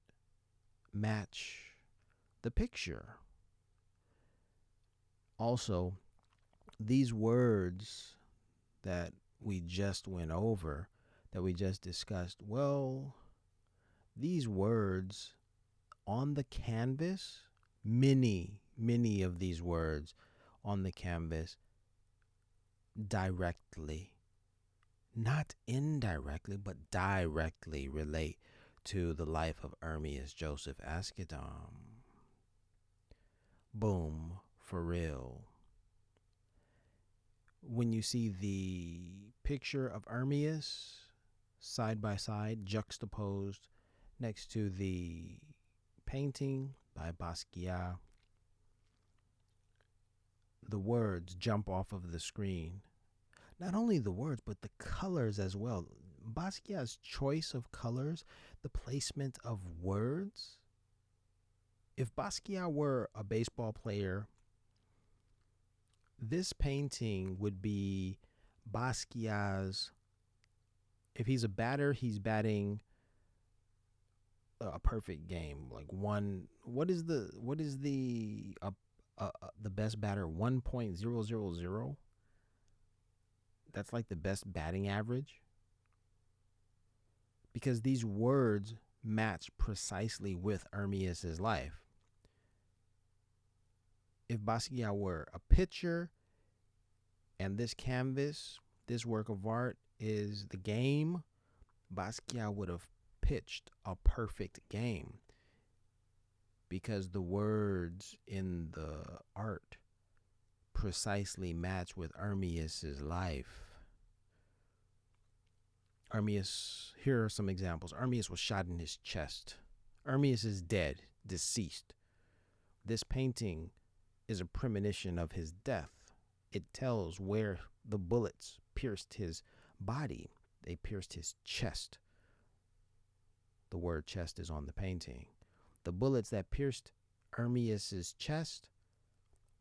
match the picture. Also, these words that we just went over, that we just discussed, well, these words on the canvas, many of these words on the canvas directly, not indirectly, but directly relate to the life of Ermias Joseph Askedam. Boom, for real. When you see the picture of Ermias side by side, juxtaposed next to the painting by Basquiat, the words jump off of the screen. Not only the words, but the colors as well. Basquiat's choice of colors, the placement of words. If Basquiat were a baseball player, this painting would be Basquiat's. If he's a batter, he's batting a perfect game. Like one, the best batter? 1.000. That's like the best batting average. Because these words match precisely with Ermias's life. If Basquiat were a pitcher and this canvas, this work of art is the game, Basquiat would have pitched a perfect game because the words in the art precisely match with Ermias's life. Ermias, here are some examples. Ermias was shot in his chest. Ermias is dead, deceased. This painting is a premonition of his death. It tells where the bullets pierced his body. They pierced his chest. The word chest is on the painting. The bullets that pierced Ermias's chest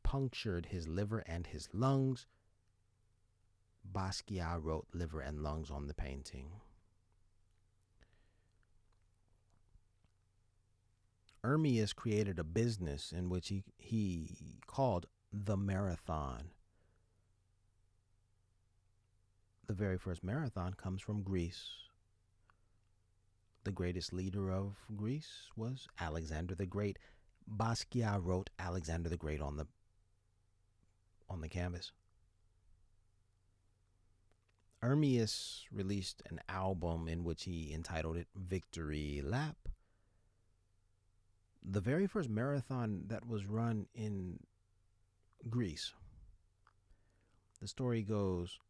punctured his liver and his lungs. Basquiat wrote liver and lungs on the painting. Ermias created a business in which he called the marathon. The very first marathon comes from Greece. The greatest leader of Greece was Alexander the Great. Basquiat wrote Alexander the Great on the canvas. Ermias released an album in which he entitled it Victory Lap. The very first marathon that was run in Greece. The story goes,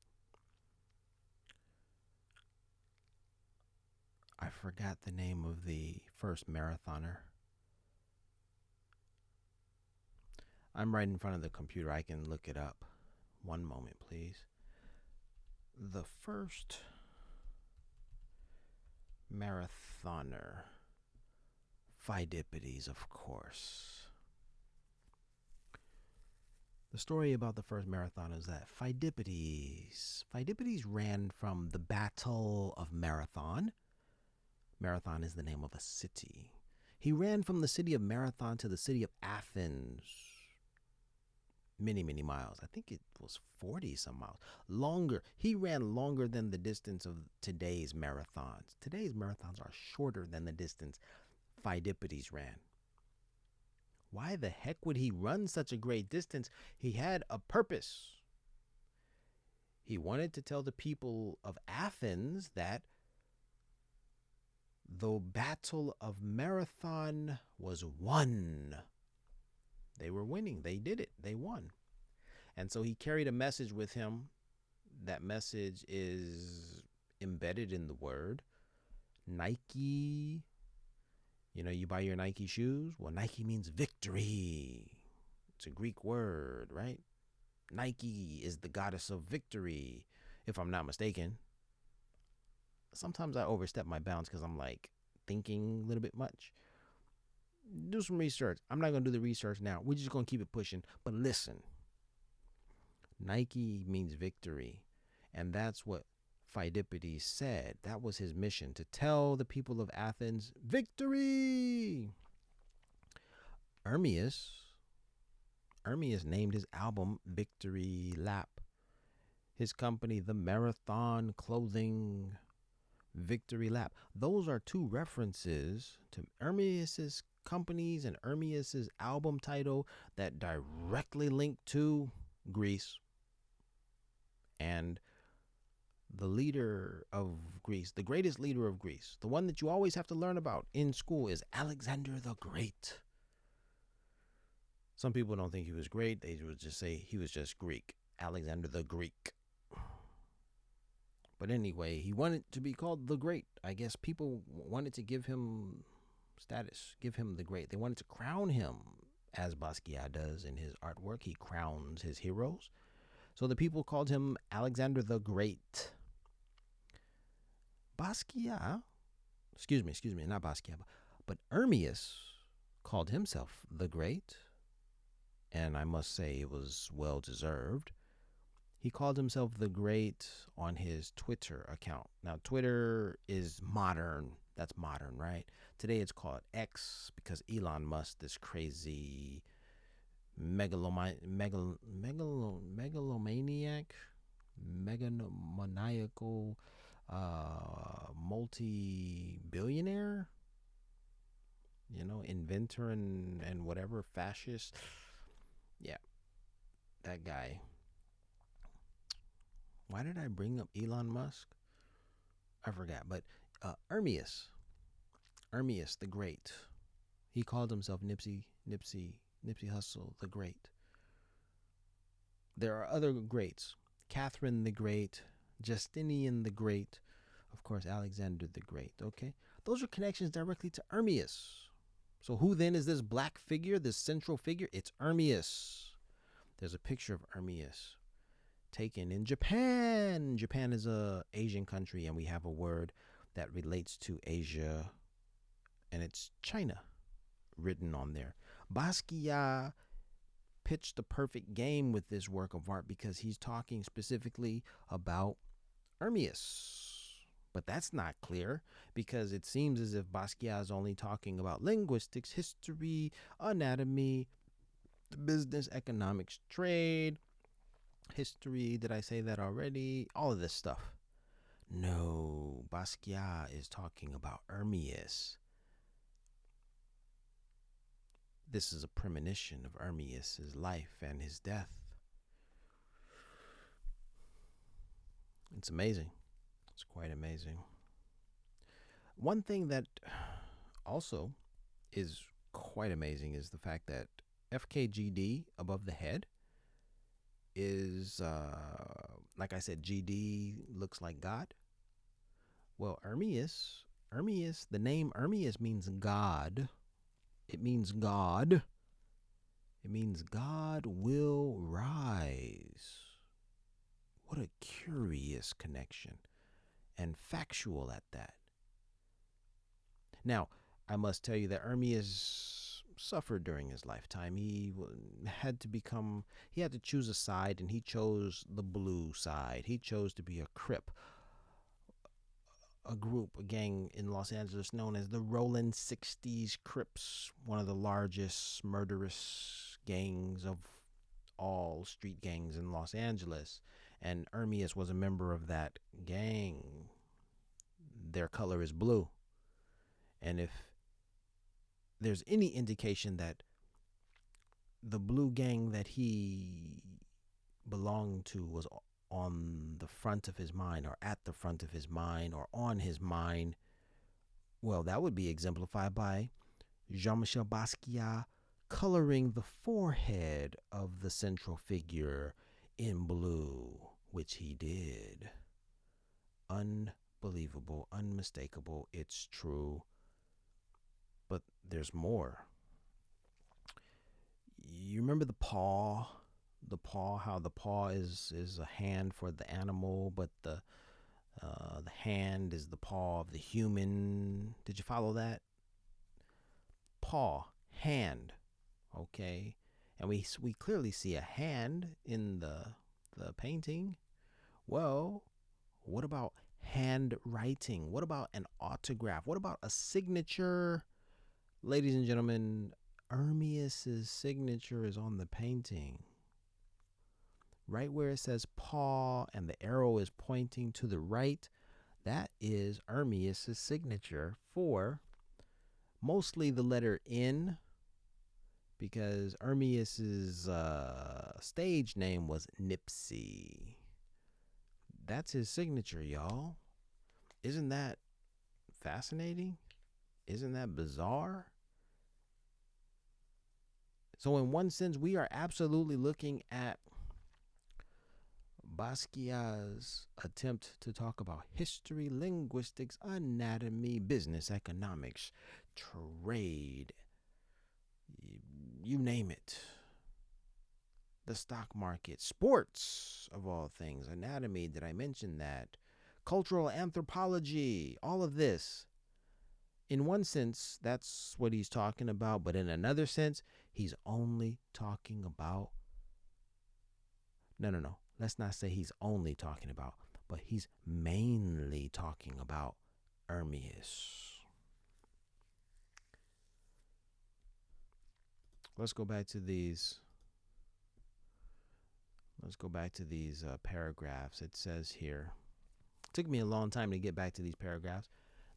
I forgot the name of the first marathoner. I'm right in front of the computer. I can look it up. One moment, please. The first marathoner. Pheidippides, of course. The story about the first marathon is that Pheidippides ran from the Battle of Marathon. Marathon is the name of a city. He ran from the city of Marathon to the city of Athens. Many, many miles. I think it was 40 some miles. Longer. He ran longer than the distance of today's marathons. Today's marathons are shorter than the distance Pheidippides ran. Why the heck would he run such a great distance? He had a purpose. He wanted to tell the people of Athens that the Battle of Marathon was won. They were winning. They did it. They won. And so he carried a message with him. That message is embedded in the word Nike. You know, you buy your Nike shoes. Well, Nike means victory. It's a Greek word, right? Nike is the goddess of victory, if I'm not mistaken. Sometimes I overstep my bounds because I'm like thinking a little bit much. Do some research. I'm not going to do the research now. We're just going to keep it pushing. But listen, Nike means victory. And that's what Pheidippides said. That was his mission, to tell the people of Athens, victory. Ermias named his album Victory Lap. His company, the Marathon Clothing Victory Lap. Those are two references to Ermias's companies and Ermias's album title that directly link to Greece and the leader of Greece, the greatest leader of Greece, the one that you always have to learn about in school, is Alexander the Great. Some people don't think he was great. They would just say he was just Greek. Alexander the Greek. But anyway, he wanted to be called the Great. I guess people wanted to give him status, give him the Great. They wanted to crown him, as Basquiat does in his artwork. He crowns his heroes. So the people called him Alexander the Great. Basquiat, excuse me, not Basquiat, but Ermias called himself the Great, and I must say it was well deserved. He called himself the Great on his Twitter account. Now, Twitter is modern. That's modern, right? Today it's called X because Elon Musk, this crazy megalomaniac, megalomaniacal, multi-billionaire, inventor and whatever, fascist. Yeah, that guy. Why did I bring up Elon Musk? I forgot. But Ermias the Great. He called himself Nipsey Hussle the Great. There are other greats. Catherine the Great, Justinian the Great, of course, Alexander the Great. Okay? Those are connections directly to Ermias. So who then is this black figure, this central figure? It's Ermias. There's a picture of Ermias taken in Japan. Japan is a Asian country, and we have a word that relates to Asia, and it's China written on there. Basquiat pitched the perfect game with this work of art because he's talking specifically about Ermias. But that's not clear because it seems as if Basquiat is only talking about linguistics, history, anatomy, business, economics, trade, history. Did I say that already? All of this stuff. No, Basquiat is talking about Ermias. This is a premonition of Ermias' life and his death. It's amazing. It's quite amazing. One thing that also is quite amazing is the fact that FKGD above the head is, like I said, GD looks like God. Well, Ermias Hermes, the name Hermes means God. It means God. It means God will rise. What a curious connection, and factual at that. Now, I must tell you that Hermes suffered during his lifetime. Had to become, he had to choose a side, and he chose the blue side. He chose to be a Crip, a group, a gang in Los Angeles known as the Rollin' 60s Crips, one of the largest murderous gangs of all street gangs in Los Angeles. And Ermias was a member of that gang. Their color is blue. And if there's any indication that the blue gang that he belonged to was on the front of his mind, or at the front of his mind, or on his mind, well, that would be exemplified by Jean Michel Basquiat coloring the forehead of the central figure in blue, which he did. Unbelievable, unmistakable, it's true. But there's more. You remember the paw? The paw, how the paw is a hand for the animal, but the hand is the paw of the human. Did you follow that? Paw, hand, okay? And we clearly see a hand in the painting. Well, what about handwriting? What about an autograph? What about a signature? Ladies and gentlemen, Ermias's signature is on the painting. Right where it says paw and the arrow is pointing to the right, that is Ermias's signature for mostly the letter N, because Ermias's stage name was Nipsey. That's his signature, y'all. Isn't that fascinating? Isn't that bizarre? So, in one sense, we are absolutely looking at Basquiat's attempt to talk about history, linguistics, anatomy, business, economics, trade, you name it. The stock market, sports, of all things, anatomy, did I mention that? Cultural anthropology, all of this. In one sense, that's what he's talking about, but in another sense, he's only talking about. No. Let's not say he's only talking about, but he's mainly talking about Ermias. Let's go back to these. Paragraphs. It says here. It took me a long time to get back to these paragraphs.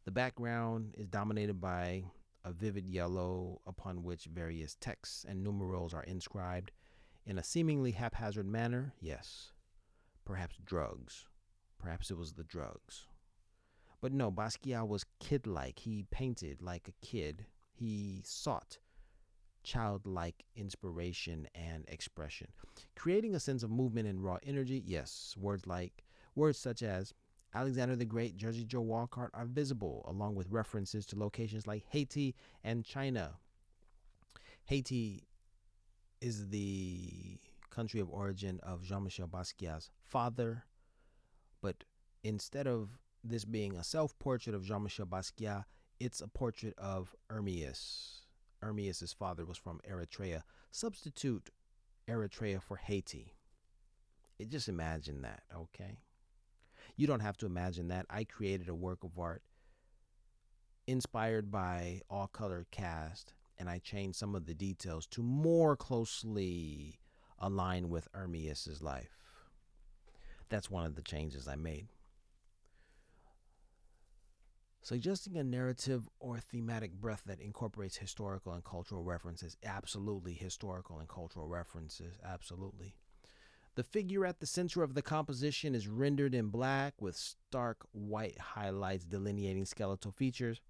The background is dominated by a vivid yellow upon which various texts and numerals are inscribed in a seemingly haphazard manner. Yes, perhaps drugs. Perhaps it was the drugs. But no, Basquiat was kid-like. He painted like a kid. He sought childlike inspiration and expression, creating a sense of movement and raw energy. Yes, words such as Alexander the Great, Jersey Joe Walcott are visible, along with references to locations like Haiti and China. Haiti is the country of origin of Jean-Michel Basquiat's father, but instead of this being a self-portrait of Jean-Michel Basquiat, it's a portrait of Ermias. Ermias's father was from Eritrea. Substitute Eritrea for Haiti. Just imagine that, okay? You don't have to imagine that. I created a work of art inspired by all color cast, and I changed some of the details to more closely align with Ermias's life. That's one of the changes I made. Suggesting a narrative or thematic breadth that incorporates historical and cultural references. Absolutely, historical and cultural references. Absolutely. The figure at the center of the composition is rendered in black with stark white highlights delineating skeletal features.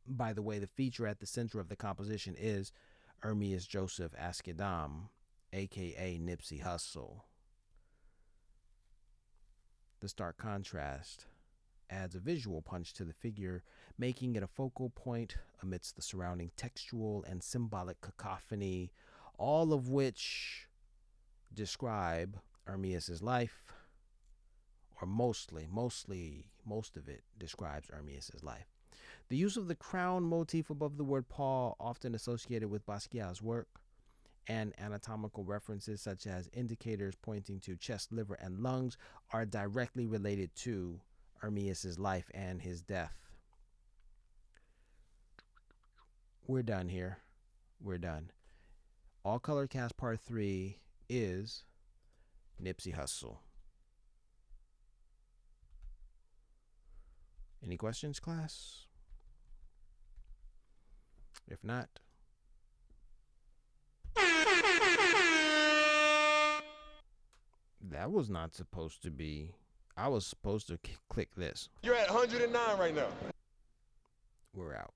By the way, the feature at the center of the composition is Ermias Joseph Askedam, aka Nipsey Hussle. The stark contrast adds a visual punch to the figure, making it a focal point amidst the surrounding textual and symbolic cacophony, all of which describe Armias's life, or most of it describes Armias's life. The use of the crown motif above the word paw, often associated with Basquiat's work, and anatomical references such as indicators pointing to chest, liver, and lungs are directly related to Armias's life and his death. We're done here. We're done. All Color Cast Part 3 is Nipsey Hussle. Any questions, class? If not, that was not supposed to be. I was supposed to click this. You're at 109 right now. We're out.